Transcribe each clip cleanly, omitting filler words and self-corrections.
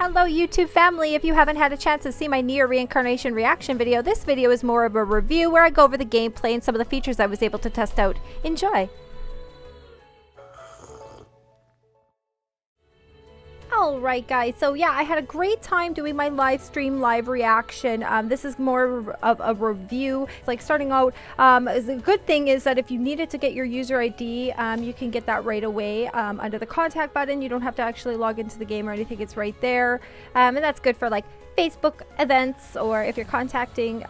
Hello YouTube family, if you haven't had a chance to see my NieR Reincarnation reaction video, this video is more of a review where I go over the gameplay and some of the features I was able to test out. Enjoy! Alright guys, so yeah, I had a great time doing my live reaction. This is more of a review. Like starting out, the good thing is that if you needed to get your user ID, you can get that right away under the contact button. You don't have to actually log into the game or anything, it's right there. And that's good for like Facebook events, or if you're contacting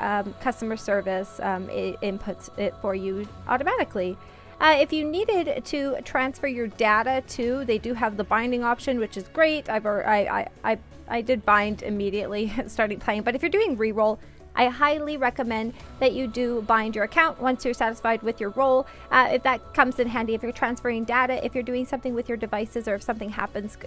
customer service, it inputs it for you automatically. If you needed to transfer your data too, they do have the binding option, which is great. I did bind immediately starting playing, but if you're doing reroll, I highly recommend that you do bind your account once you're satisfied with your role. If that comes in handy, if you're transferring data, if you're doing something with your devices, or if something happens,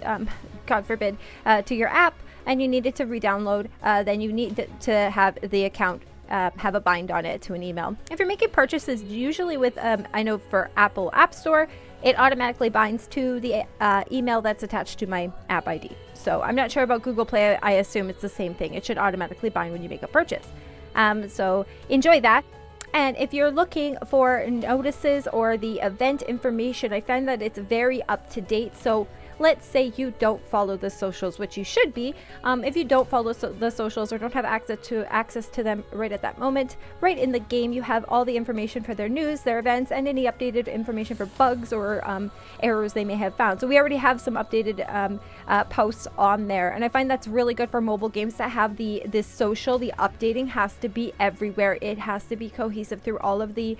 God forbid, to your app and you need it to re-download, then you need to have the account have a bind on it to an email. If you're making purchases, usually with I know for Apple App Store, it automatically binds to the email that's attached to my app ID. So I'm not sure about Google Play. I assume it's the same thing. It should automatically bind when you make a purchase. So enjoy that. And if you're looking for notices or the event information, I find that it's very up to date. So let's say you don't follow the socials, which you should be. If you don't follow the socials or don't have access to them right at that moment, right in the game you have all the information for their news, their events, and any updated information for bugs or errors they may have found. So we already have some updated posts on there, and I find that's really good for mobile games to have this social. The updating has to be everywhere. It has to be cohesive through all of the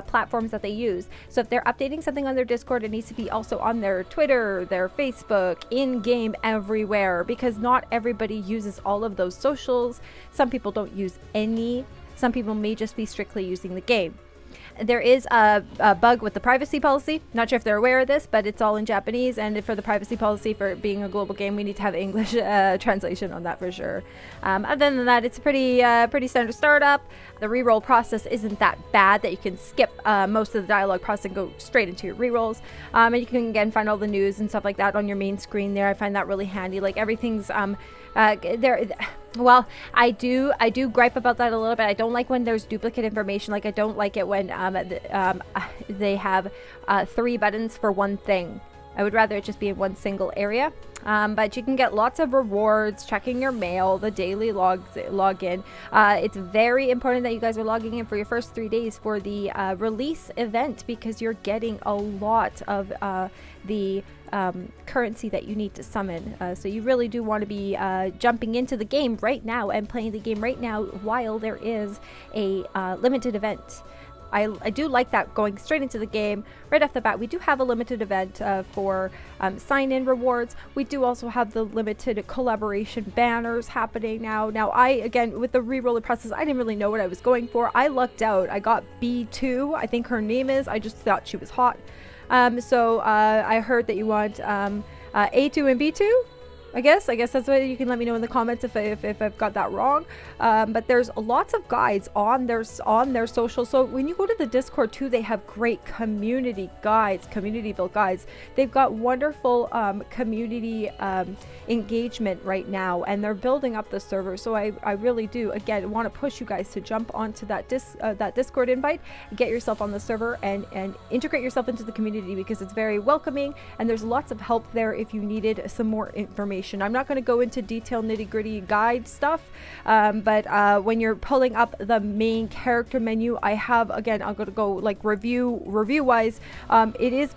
platforms that they use. So if they're updating something on their Discord, it needs to be also on their Twitter, their Facebook, in-game, everywhere, because not everybody uses all of those socials. Some people don't use any. Some people may just be strictly using the game. There is a bug with the privacy policy. Not sure if they're aware of this, but it's all in Japanese, and for the privacy policy, for being a global game, we need to have English translation on that for sure. Other than that, it's a pretty standard startup. The reroll process isn't that bad that you can skip most of the dialogue process and go straight into your rerolls. And you can again find all the news and stuff like that on your main screen there. I find that really handy. Like everything's there. Well, I do gripe about that a little bit. I don't like when there's duplicate information. Like I don't like it when they have 3 buttons for one thing. I would rather it just be in one single area. But you can get lots of rewards, checking your mail, the daily login. It's very important that you guys are logging in for your first 3 days for the release event, because you're getting a lot of the currency that you need to summon. So you really do want to be jumping into the game right now and playing the game right now while there is a limited event. I do like that, going straight into the game right off the bat. We do have a limited event for sign-in rewards. We do also have the limited collaboration banners happening now. Now, again, with the re-roller process, I didn't really know what I was going for. I lucked out. I got B2, I think her name is. I just thought she was hot. So I heard that you want A2 and B2. I guess that's what you can let me know in the comments if I've got that wrong. But there's lots of guides on their social. So when you go to the Discord too, they have great community guides, community built guides. They've got wonderful community engagement right now, and they're building up the server. So I really do again want to push you guys to jump onto that Discord invite, get yourself on the server, and integrate yourself into the community, because it's very welcoming and there's lots of help there if you needed some more information. I'm not going to go into detailed nitty-gritty guide stuff, but when you're pulling up the main character menu, I have, again, I'm going to go like review wise. It is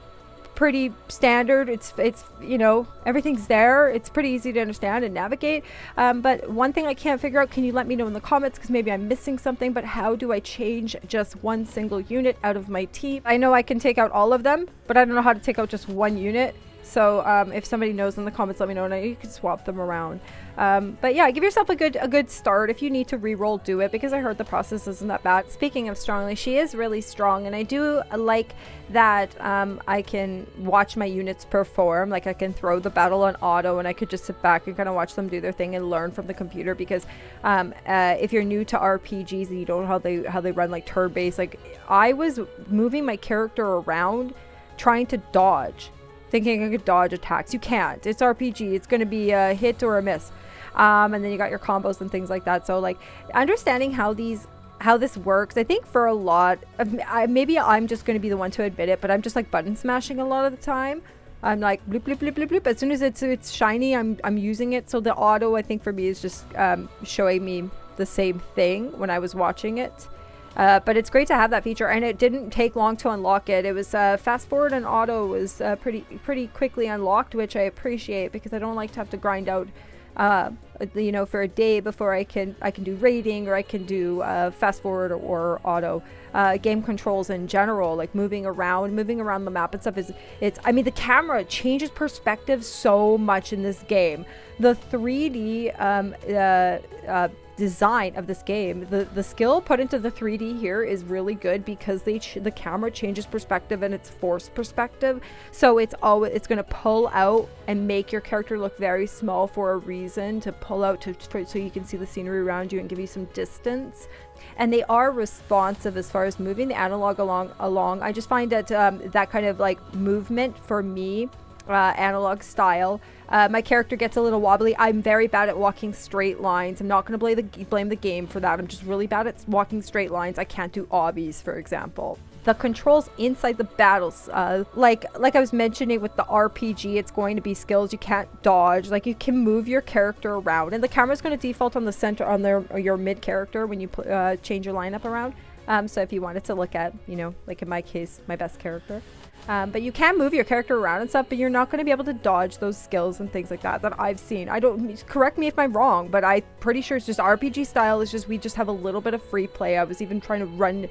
pretty standard. It's you know, everything's there. It's pretty easy to understand and navigate. But one thing I can't figure out, can you let me know in the comments, because maybe I'm missing something, but how do I change just one single unit out of my team? I know I can take out all of them, but I don't know how to take out just one unit. So if somebody knows in the comments, let me know, and you can swap them around. But yeah, give yourself a good start. If you need to re-roll, do it, because I heard the process isn't that bad. Speaking of strongly, she is really strong, and I do like that I can watch my units perform. Like I can throw the battle on auto, and I could just sit back and kind of watch them do their thing and learn from the computer. Because if you're new to RPGs and you don't know how they run like turn-based, like I was moving my character around trying to dodge. thinking I could dodge attacks. You can't. It's RPG. It's going to be a hit or a miss. And then you got your combos and things like that. So like understanding how this works, I think for a lot of, maybe I'm just going to be the one to admit it, but I'm just like button smashing a lot of the time. I'm like bloop bloop bloop bloop bloop. As soon as it's shiny, I'm using it. So the auto, I think for me, is just showing me the same thing when I was watching it. But it's great to have that feature, and it didn't take long to unlock it. It was fast forward and auto was pretty quickly unlocked, which I appreciate because I don't like to have to grind out you know, for a day before I can do raiding, or I can do fast forward or auto. Game controls in general, like moving around the map and stuff, I mean, the camera changes perspective so much in this game. The 3D design of this game, the skill put into the 3D here is really good because the camera changes perspective, and it's forced perspective, so it's going to pull out and make your character look very small for a reason, to pull out so you can see the scenery around you and give you some distance. And they are responsive as far as moving the analog along. I just find that that kind of like movement for me, analog style, my character gets a little wobbly. I'm very bad at walking straight lines. I'm not going to blame the game for that. I'm just really bad at walking straight lines. I can't do obbies, for example. The controls inside the battles, like I was mentioning with the RPG, it's going to be skills. You can't dodge. Like, you can move your character around, and the camera's going to default on the center, on your mid character when you change your lineup around. So if you wanted to look at, you know, like in my case, my best character. But you can move your character around and stuff, but you're not going to be able to dodge those skills and things like that I've seen. Correct me if I'm wrong, but I'm pretty sure it's just RPG style. It's just, we just have a little bit of free play. I was even trying to run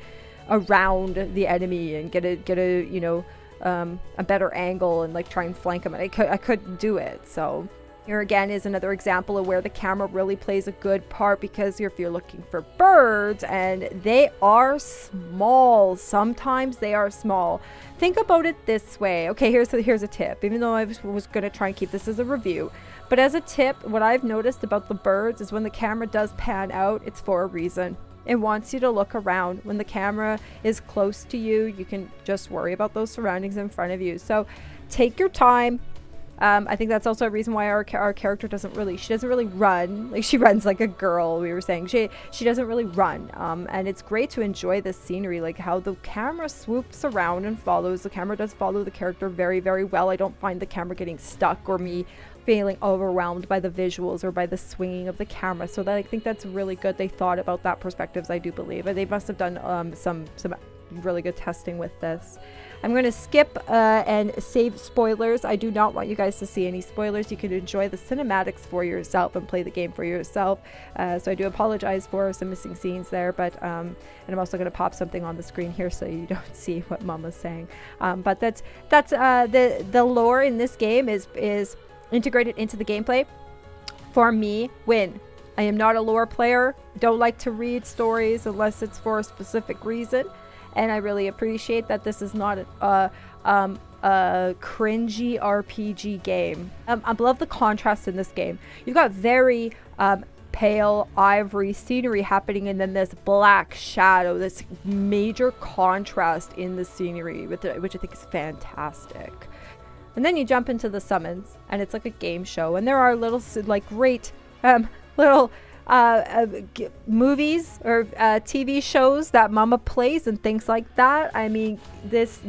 around the enemy and get a you know, a better angle and like try and flank them, and I couldn't do it. So here again is another example of where the camera really plays a good part, because if you're looking for birds, and they are small, sometimes they are small. Think about it this way. Okay, here's a tip, even though I was going to try and keep this as a review. But as a tip, what I've noticed about the birds is when the camera does pan out, it's for a reason. It wants you to look around. When the camera is close to you, you can just worry about those surroundings in front of you. So take your time. I think that's also a reason why our character doesn't really run. Like, she runs like a girl, we were saying. She doesn't really run. And it's great to enjoy this scenery, like how the camera swoops around and follows. The camera does follow the character very, very well. I don't find the camera getting stuck or me feeling overwhelmed by the visuals or by the swinging of the camera. So I think that's really good. They thought about that perspectives, I do believe. They must have done some really good testing with this. I'm going to skip and save spoilers. I do not want you guys to see any spoilers. You can enjoy the cinematics for yourself and play the game for yourself. So I do apologize for some missing scenes there, but and I'm also going to pop something on the screen here so you don't see what Mama's saying. But that's the lore in this game is integrated into the gameplay. For me, win. I am not a lore player. Don't like to read stories unless it's for a specific reason. And I really appreciate that this is not a cringy RPG game. I love the contrast in this game. You've got very pale ivory scenery happening, and then this black shadow, this major contrast in the scenery, which I think is fantastic. And then you jump into the summons, and it's like a game show, and there are little like great little movies or TV shows that Mama plays and things like that. I mean, this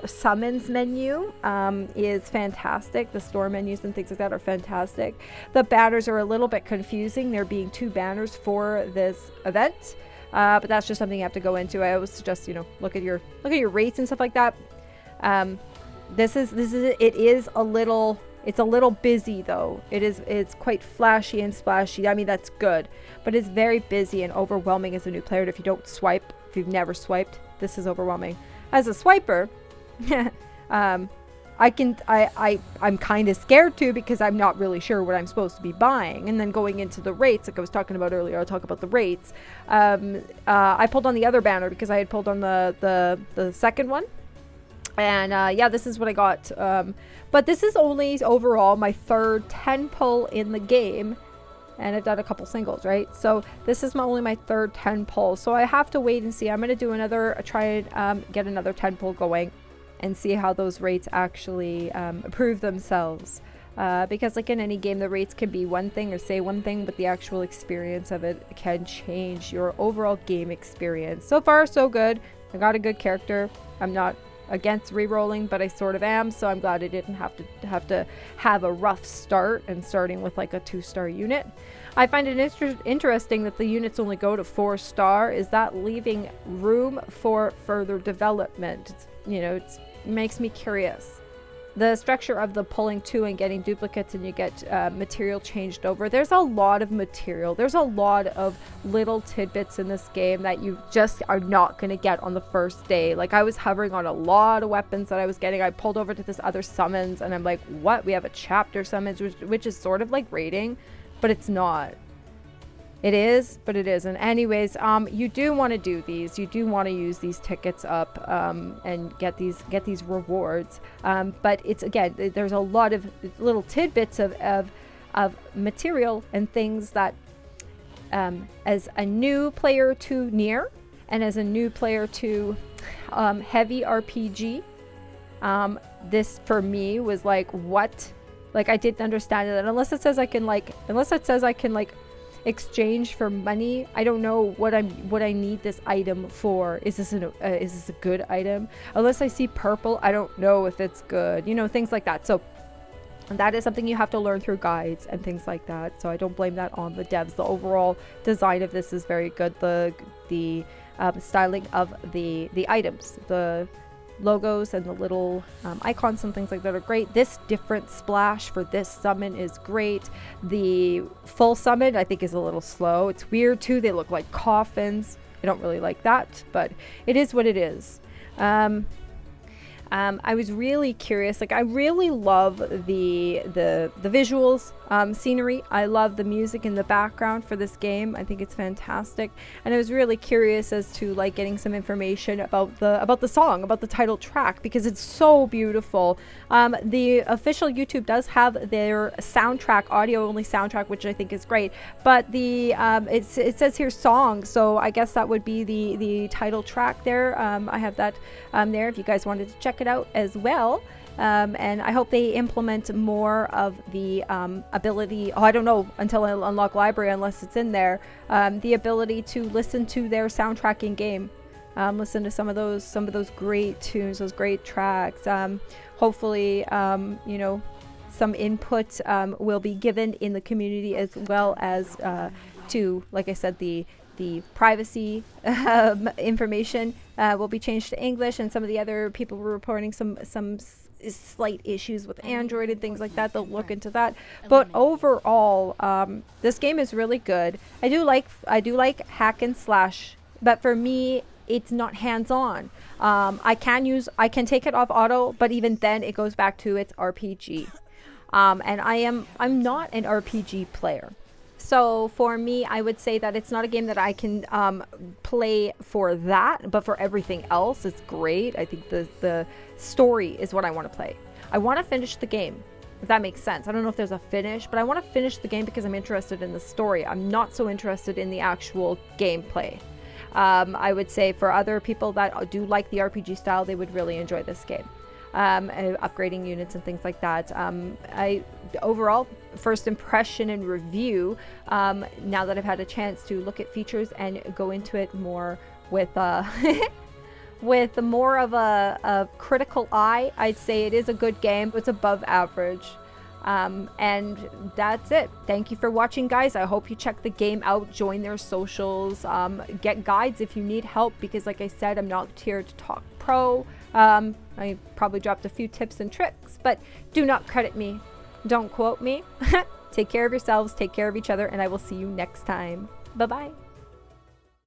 summons menu is fantastic. The store menus and things like that are fantastic. The banners are a little bit confusing. There being 2 banners for this event, but that's just something you have to go into. I always suggest, you know, look at your rates and stuff like that. It is a little. It's a little busy though. It's quite flashy and splashy. I mean, that's good, but it's very busy and overwhelming as a new player. And if you don't swipe, if you've never swiped, this is overwhelming. As a swiper, I'm kind of scared too, because I'm not really sure what I'm supposed to be buying. And then going into the rates, like I was talking about earlier, I'll talk about the rates. I pulled on the other banner because I had pulled on the second one. And yeah, this is what I got. But this is only overall my 3rd 10 pull in the game. And I've done a couple singles, right? So this is only my 3rd 10 pull. So I have to wait and see. I'm going to do try and get another 10 pull going. and see how those rates actually prove themselves. Because like in any game, the rates can be one thing or say one thing, but the actual experience of it can change your overall game experience. So far, so good. I got a good character. I'm not against re-rolling, but I sort of am, so I'm glad I didn't have to have a rough start and starting with like a 2-star unit. I find it interesting that the units only go to 4-star. Is that leaving room for further development? It makes me curious. The structure of the pulling 2 and getting duplicates, and you get material changed over. There's a lot of material. There's a lot of little tidbits in this game that you just are not going to get on the first day. Like I was hovering on a lot of weapons that I was getting. I pulled over to this other summons and I'm like, what? We have a chapter summons, which is sort of like raiding, but it's not. It is, but it isn't. Anyways, you do want to do these. You do want to use these tickets up and get these rewards. But it's, again, there's a lot of little tidbits of material and things that, as a new player to NieR and as a new player to heavy RPG, this for me was like, what? Like I didn't understand it. Unless it says I can exchange for money, I don't know what I need this item for. Is this a good item? Unless I see purple, I don't know if it's good, things like that. So that is something you have to learn through guides and things like that. So I don't blame that on the devs. The overall design of this is very good. The styling of the items, the logos and the little icons and things like that are great. This different splash for this summon is great. The full summon I think is a little slow. It's weird too. They look like coffins. I don't really like that, but it is what it is. I was really curious. Like I really love the visuals, scenery. I love the music in the background for this game. I think it's fantastic. And I was really curious as to like getting some information about the song, about the title track, because it's so beautiful. The official YouTube does have their soundtrack, audio only soundtrack, which I think is great. But it says here song, so I guess that would be the title track there. I have that there if you guys wanted to check it out as well. And I hope they implement more of the ability, I don't know until I unlock library, unless it's in there, the ability to listen to their soundtrack in game, listen to some of those great tunes, those great tracks. Hopefully some input will be given in the community, as well as to, like I said, the privacy information will be changed to English, and some of the other people were reporting some slight issues with Android and things like that. They'll look into that. But overall, this game is really good. I do like hack and slash, but for me, it's not hands-on. I can take it off auto, but even then, it goes back to its RPG. And I'm not an RPG player. So for me, I would say that it's not a game that I can play for that, but for everything else, it's great. I think the story is what I want to play. I want to finish the game, if that makes sense. I don't know if there's a finish, but I want to finish the game because I'm interested in the story. I'm not so interested in the actual gameplay. I would say for other people that do like the RPG style, they would really enjoy this game. Upgrading units and things like that. Overall, first impression and review, now that I've had a chance to look at features and go into it more with with more of a critical eye, I'd say it is a good game. It's above average. And that's it. Thank you for watching, guys. I hope you check the game out, join their socials, get guides if you need help, because like I said, I'm not here to talk pro. I probably dropped a few tips and tricks, but do not credit me. Don't quote me. Take care of yourselves, take care of each other, and I will see you next time. Bye-bye.